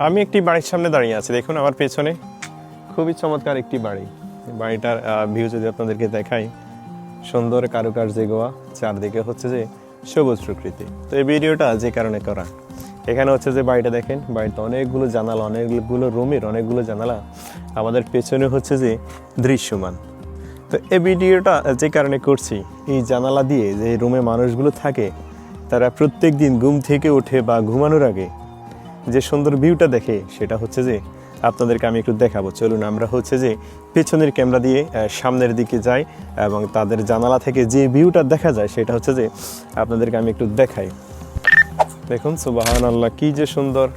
আমি একটি বাড়ির সামনে দাঁড়িয়ে আছি, দেখুন আমার পেছনে খুবই চমৎকার একটি বাড়ি। বাড়িটার ভিউ যদি আপনাদেরকে দেখাই, সুন্দর কারুকার্যে গোয়া, চারদিকে হচ্ছে যে সবুজ প্রকৃতি। তো এই ভিডিওটা যে কারণে করা, এখানে হচ্ছে যে বাড়িটা দেখেন, বাড়িতে অনেকগুলো জানালা, অনেকগুলো রুমের অনেকগুলো জানালা আমাদের পেছনে হচ্ছে যে দৃশ্যমান। তো এই ভিডিওটা যে কারণে করছি, এই জানালা দিয়ে যে রুমে মানুষগুলো থাকে, তারা প্রত্যেক দিন ঘুম থেকে ওঠে বা ঘুমানোর আগে যে সুন্দর ভিউটা দেখে, সেটা হচ্ছে যে আপনাদেরকে আমি একটু দেখাবো। চলুন আমরা হচ্ছে যে পেছনের ক্যামেরা দিয়ে সামনের দিকে যাই এবং তাদের জানালা থেকে যে ভিউটা দেখা যায় সেটা হচ্ছে যে আপনাদেরকে আমি একটু দেখাই। দেখুন সুবহানাল্লাহ, কি যে সুন্দর,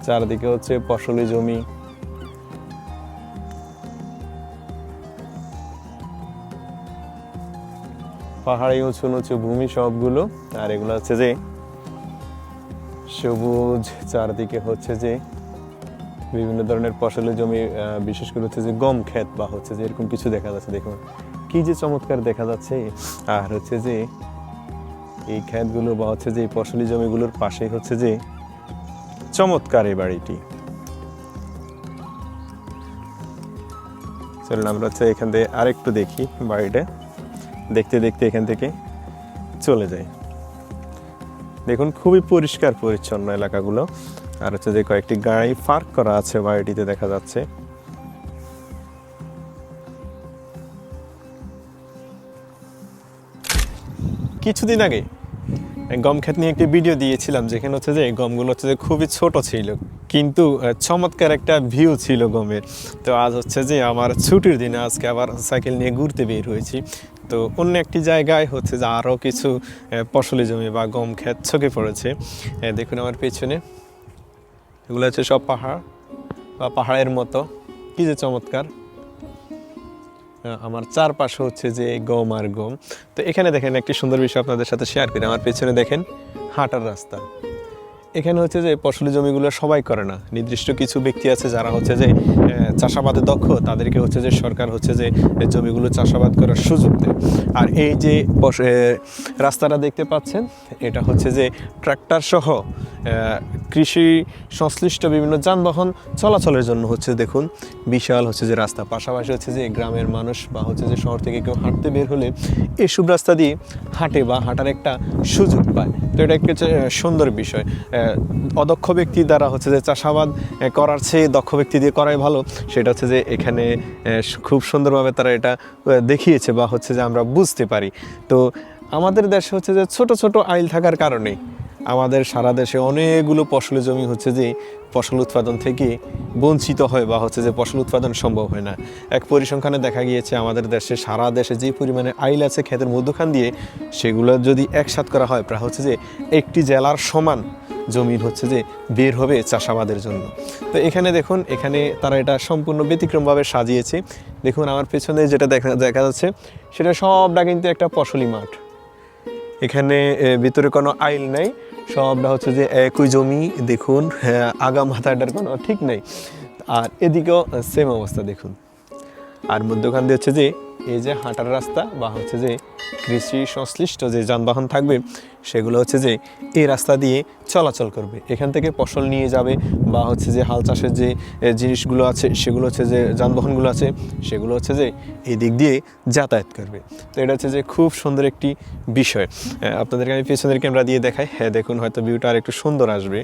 চারদিকে হচ্ছে ফসলি জমি, পাহাড়ি উঁচু উঁচু ভূমি সবগুলো, আর এগুলো হচ্ছে যে সবুজ, চারদিকে হচ্ছে যে বিভিন্ন ধরনের ফসলের জমি, বিশেষ করে হচ্ছে যে গম ক্ষেত বা হচ্ছে যে এরকম কিছু দেখা যাচ্ছে। দেখুন কি যে চমৎকার দেখা যাচ্ছে। আর হচ্ছে যে এই ক্ষেতগুলো বা হচ্ছে যে এই ফসলি জমিগুলোর পাশে হচ্ছে যে চমৎকার এই বাড়িটি। চলুন আমরা হচ্ছে এখান থেকে আরেকটু দেখি বাড়িটা, দেখতে দেখতে এখান থেকে চলে যায়। দেখুন খুবই পরিষ্কার পরিচ্ছন্ন এলাকাগুলো, আর হচ্ছে যে কয়েকটি গাড়ি পার্ক করা আছে বাড়িটিতে দেখা যাচ্ছে। কিছুদিন আগে গম ক্ষেত নিয়ে একটি ভিডিও দিয়েছিলাম, যেখানে হচ্ছে যে গমগুলো হচ্ছে যে খুবই ছোট ছিল, কিন্তু চমৎকার একটা ভিউ ছিল গমের। তো আজ হচ্ছে যে আমার ছুটির দিনে আজকে আবার সাইকেল নিয়ে ঘুরতে বের হয়েছি। তো অন্য একটি জায়গায় হচ্ছে যে আরও কিছু ফসলি জমি বা গম ক্ষেত চোখে পড়েছে। দেখুন আমার পেছনে এগুলো হচ্ছে সব পাহাড় বা পাহাড়ের মতো, কি যে চমৎকার। আমার চারপাশে হচ্ছে যে গম আর গম। তো এখানে দেখেন একটি সুন্দর বিষয় আপনাদের সাথে শেয়ার করি। আমার পেছনে দেখেন হাঁটার রাস্তা। এখানে হচ্ছে যে ফসলি জমিগুলো সবাই করে না, নির্দিষ্ট কিছু ব্যক্তি আছে যারা হচ্ছে যে চাষাবাদে দক্ষ, তাদেরকে হচ্ছে যে সরকার হচ্ছে যে জমিগুলো চাষাবাদ করার সুযোগ দেয়। আর এই যে রাস্তাটা দেখতে পাচ্ছেন, এটা হচ্ছে যে ট্রাক্টর সহ কৃষি সংশ্লিষ্ট বিভিন্ন যানবাহন চলাচলের জন্য হচ্ছে দেখুন বিশাল হচ্ছে যে রাস্তা। পাশাপাশি হচ্ছে যে গ্রামের মানুষ বা হচ্ছে যে শহর থেকে কেউ হাঁটতে বের হলে এসব রাস্তা দিয়ে হাঁটে বা হাঁটার একটা সুযোগ পায়। তো এটা একটা সুন্দর বিষয়। অদক্ষ ব্যক্তি দ্বারা হচ্ছে যে চাষাবাদ করার চেয়ে দক্ষ ব্যক্তি দিয়ে করাই ভালো, সেটা হচ্ছে যে এখানে খুব সুন্দরভাবে তারা এটা দেখিয়েছে বা হচ্ছে যে আমরা বুঝতে পারি। তো আমাদের দেশে হচ্ছে যে ছোট ছোট আইল থাকার কারণে আমাদের সারা দেশে অনেকগুলো ফসলি জমি হচ্ছে যে ফসল উৎপাদন থেকে বঞ্চিত হয় বা হচ্ছে যে ফসল উৎপাদন সম্ভব হয় না। এক পরিসংখ্যানে দেখা গিয়েছে আমাদের দেশে, সারা দেশে যে পরিমাণে আইল আছে ক্ষেতের মধ্যখান দিয়ে, সেগুলো যদি একসাথ করা হয় প্রায় হচ্ছে যে একটি জেলার সমান জমির হচ্ছে যে বের হবে চাষাবাদের জন্য। তো এখানে দেখুন, এখানে তারা এটা সম্পূর্ণ ব্যতিক্রমভাবে সাজিয়েছে। দেখুন আমার পেছনে যেটা দেখা যাচ্ছে, সেটা সবটা কিন্তু একটা ফসলি মাঠ। এখানে ভিতরে কোনো আইল নাই, সবটা হচ্ছে যে একই জমি। দেখুন আগা মাথাটার কোনো ঠিক নেই। আর এদিকেও সেম অবস্থা দেখুন। আর মধ্যখান দিয়ে হচ্ছে যে এই যে হাঁটার রাস্তা বা হচ্ছে যে কৃষি সংশ্লিষ্ট যে যানবাহন থাকবে, সেগুলো হচ্ছে যে এই রাস্তা দিয়ে চলাচল করবে, এখান থেকে ফসল নিয়ে যাবে বা হচ্ছে যে হাল চাষের যে জিনিসগুলো আছে, সেগুলো হচ্ছে যে যানবাহনগুলো আছে, সেগুলো হচ্ছে যে এই দিক দিয়ে যাতায়াত করবে। তো এটা হচ্ছে যে খুব সুন্দর একটি বিষয়। আপনাদেরকে আমি পেছনের ক্যামেরা দিয়ে দেখাই। হ্যাঁ দেখুন, হয়তো ভিউটা আর একটু সুন্দর আসবে।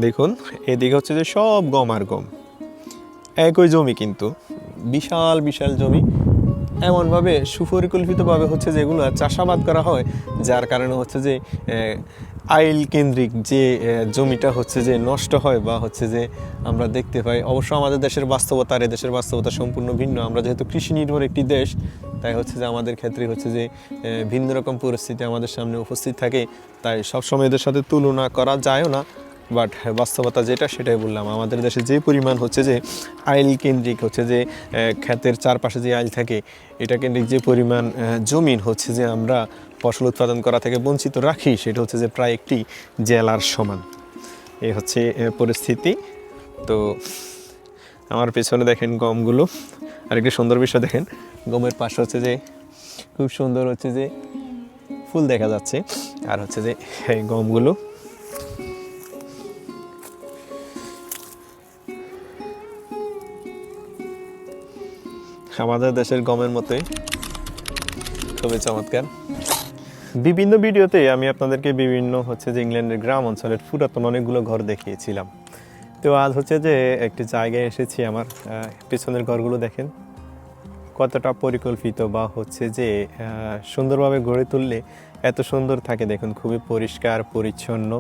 দেখুন এদিকে হচ্ছে যে সব গম আর গম, একই জমি কিন্তু বিশাল বিশাল জমি, এমনভাবে সুপরিকল্পিতভাবে হচ্ছে যেগুলো চাষাবাদ করা হয়, যার কারণে হচ্ছে যে আইল কেন্দ্রিক যে জমিটা হচ্ছে যে নষ্ট হয় বা হচ্ছে যে আমরা দেখতে পাই। অবশ্য আমাদের দেশের বাস্তবতা আর এদেশের বাস্তবতা সম্পূর্ণ ভিন্ন। আমরা যেহেতু কৃষি নির্ভর একটি দেশ, তাই হচ্ছে যে আমাদের ক্ষেত্রে হচ্ছে যে ভিন্ন রকম পরিস্থিতি আমাদের সামনে উপস্থিত থাকে, তাই সবসময় এদের সাথে তুলনা করা যায়ও না। বাট বাস্তবতা যেটা সেটাই বললাম, আমাদের দেশে যে পরিমাণ হচ্ছে যে আইল কেন্দ্রিক হচ্ছে যে ক্ষেতের চারপাশে যে আইল থাকে, এটা কেন্দ্রিক যে পরিমাণ জমিন হচ্ছে যে আমরা ফসল উৎপাদন করা থেকে বঞ্চিত রাখি, সেটা হচ্ছে যে প্রায় একটি জেলার সমান। এই হচ্ছে পরিস্থিতি। তো আমার পেছনে দেখেন গমগুলো, আর একটি সুন্দর বিষয় দেখেন, গমের পাশে হচ্ছে যে খুব সুন্দর হচ্ছে যে ফুল দেখা যাচ্ছে। আর হচ্ছে যে এই গমগুলো আমাদের দেশের গমের মতোই, খুবই চমৎকার। বিভিন্ন ভিডিওতে আমি আপনাদেরকে বিভিন্ন হচ্ছে যে ইংল্যান্ডের গ্রাম অঞ্চলের পুরাতন অনেকগুলো ঘর দেখিয়েছিলাম। তো আজ হচ্ছে যে একটি জায়গায় এসেছি, আমার পেছনের ঘরগুলো দেখেন কতটা পরিকল্পিত বা হচ্ছে যে সুন্দরভাবে গড়ে তুললে এত সুন্দর থাকে। দেখুন খুবই পরিষ্কার পরিচ্ছন্ন।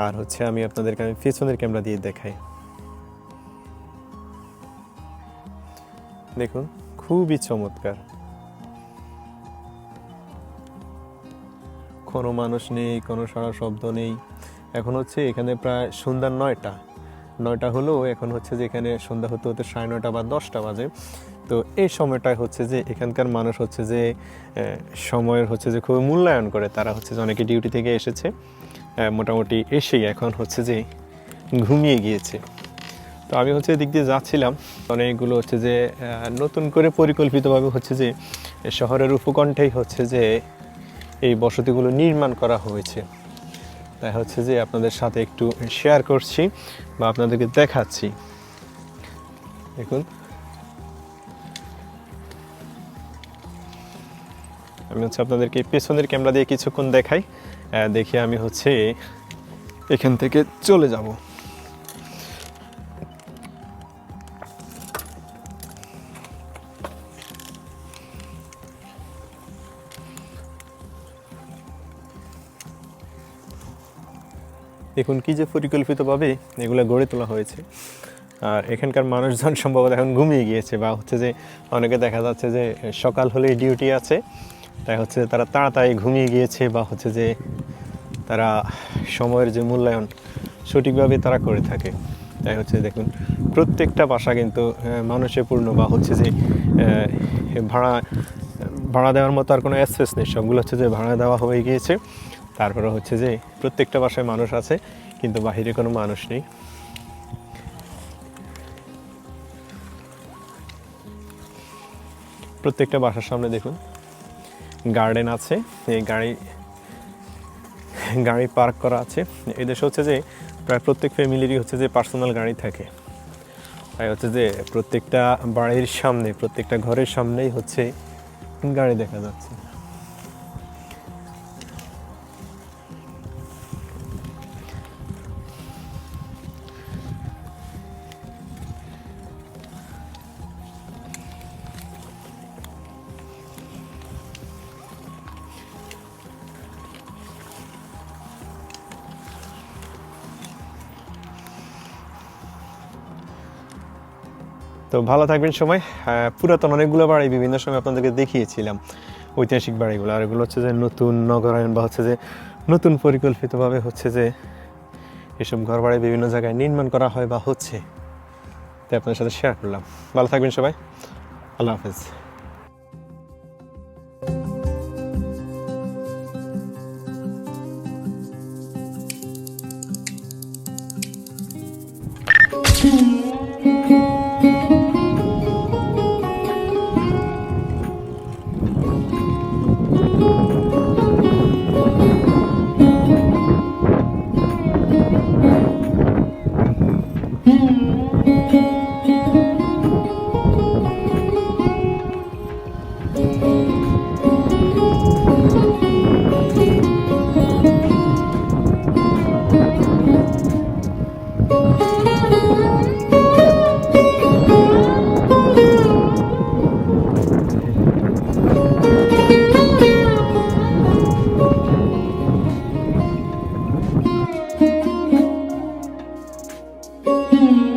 আর হচ্ছে আমি আপনাদেরকে পেছনের ক্যামেরা দিয়ে দেখাই, দেখুন খুবই চমৎকার। কোনো মানুষ নেই, কোনো সারা শব্দ নেই। এখন হচ্ছে এখানে প্রায় সন্ধ্যা 9টা হলো। এখন হচ্ছে যে এখানে সন্ধ্যা হতে হতে 9:30 বা 10টা বাজে। তো এই সময়টায় হচ্ছে যে এখানকার মানুষ হচ্ছে যে সময়ের হচ্ছে যে খুব মূল্যায়ন করে। তারা হচ্ছে যে অনেকে ডিউটি থেকে এসেছে, মোটামুটি এসেই এখন হচ্ছে যে ঘুমিয়ে গিয়েছে। তো আমি হচ্ছে এদিক দিয়ে যাচ্ছিলাম, অনেকগুলো হচ্ছে যে নতুন করে পরিকল্পিতভাবে হচ্ছে যে শহরের উপকণ্ঠেই হচ্ছে যে এই বসতিগুলো নির্মাণ করা হয়েছে। তাই হচ্ছে যে আপনাদের সাথে একটু শেয়ার করছি বা আপনাদেরকে দেখাচ্ছি। দেখুন আমি হচ্ছে আপনাদেরকে পেছনের ক্যামেরা দিয়ে কিছুক্ষণ দেখাই, দেখে আমি হচ্ছে এখান থেকে চলে যাব। দেখুন কি যে পরিকল্পিতভাবে এগুলো গড়ে তোলা হয়েছে। আর এখানকার মানুষজন সম্ভবত এখন ঘুমিয়ে গিয়েছে, বা হচ্ছে যে অনেকে দেখা যাচ্ছে যে সকাল হলেই ডিউটি আছে, তাই হচ্ছে তারা তাড়াতাড়ি ঘুমিয়ে গিয়েছে, বা হচ্ছে যে তারা সময়ের যে মূল্যায়ন সঠিকভাবে তারা করে থাকে। তাই হচ্ছে দেখুন প্রত্যেকটা বাসা কিন্তু মানুষে পূর্ণ, বা হচ্ছে যে ভাড়া দেওয়ার মতো আর কোনো স্পেস নেই, সবগুলো হচ্ছে যে ভাড়া দেওয়া হয়ে গিয়েছে। তারপরে হচ্ছে যে প্রত্যেকটা বাসায় মানুষ আছে, কিন্তু বাহিরে কোনো মানুষ নেই। প্রত্যেকটা বাসার সামনে দেখুন গার্ডেন আছে, এই গাড়ি পার্ক করা আছে। এই দেশে হচ্ছে যে প্রায় প্রত্যেক ফ্যামিলিরই হচ্ছে যে পার্সোনাল গাড়ি থাকে। তাই হচ্ছে যে প্রত্যেকটা বাড়ির সামনে, প্রত্যেকটা ঘরের সামনেই হচ্ছে গাড়ি দেখা যাচ্ছে। তো ভালো থাকবেন সবাই। পুরাতন অনেকগুলো বাড়ি বিভিন্ন সময় আপনাদেরকে দেখিয়েছিলাম, ঐতিহাসিক বাড়িগুলো। আর এগুলো হচ্ছে যে নতুন নগরায়ণ, বা হচ্ছে যে নতুন পরিকল্পিতভাবে হচ্ছে যে এসব ঘর বাড়ি বিভিন্ন জায়গায় নির্মাণ করা হয় বা হচ্ছে। তাই আপনাদের সাথে শেয়ার করলাম। ভালো থাকবেন সবাই, আল্লাহ হাফেজ। Mm-hmm.